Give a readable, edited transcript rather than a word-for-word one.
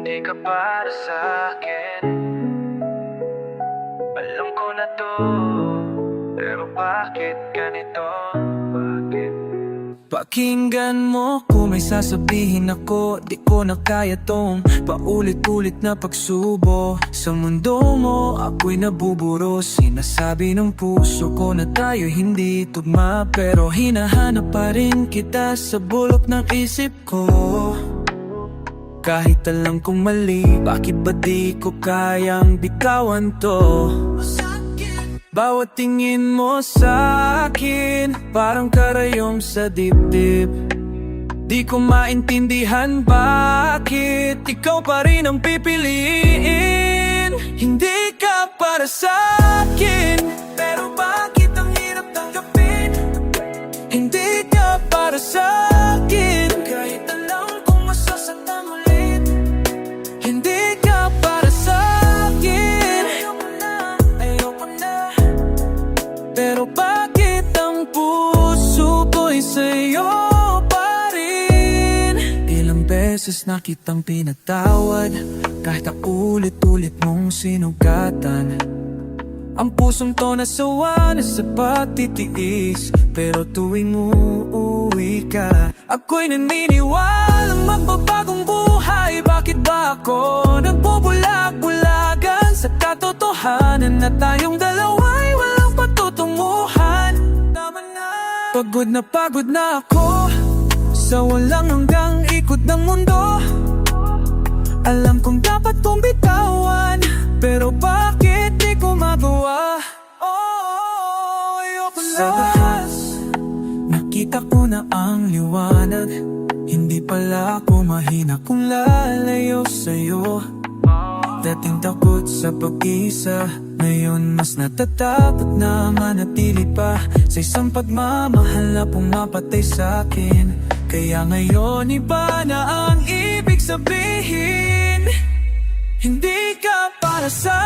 Hindi ka para sa akin. Alam ko na to, pero bakit ganito? Bakit? Pakinggan mo kung may sasabihin ako. Di ko na kaya tong paulit-ulit na pagsubo. Sa mundo mo ako'y nabuburo. Sinasabi ng puso ko na tayo hindi tugma, pero hinahanap pa rin kita sa bulok ng isip ko. Kahit alam kong mali, bakit ba di ko kayang bitawan to? Bawat tingin mo sa akin, parang karayom sa dibdib. Di ko maintindihan bakit ikaw pa rin ang pipiliin. Hindi ka para sa akin, pero bakit ang hirap tanggapin? Hindi ka para sa akin, kahit alam kong masasaktan ulit. Hindi ka para sa akin, ayoko na. Pero bakit ang puso ko'y sa'yo pa rin? Ilang beses na kitang pinatawad, kahit ang ulit-ulit mong sinugatan. Ang pusong to nasawa na sa pagtitiis, pero tuwing uuwi ka, ako'y naniniwalang magbabagong buhay. Bakit ba ako nagbubulag-bulagan sa katotohanan na tayong dalawa'y walang patutunguhan? Pagod na ako sa walang hanggang ikot ng mundo. Alam kong dapat kong bitawan, pero bakit di ko magawa? Ayoko na. Sa wakas, nakita ko na ang liwanag. Hindi pala ako mahina kung lalayo sa'yo. Dating takot sa pag-isa, ngayon mas natatakot na manatili pa sa isang pagmamahal na pumapatay sa'kin. Kaya ngayon iba na ang ibig sabihin. Hindi ka para sa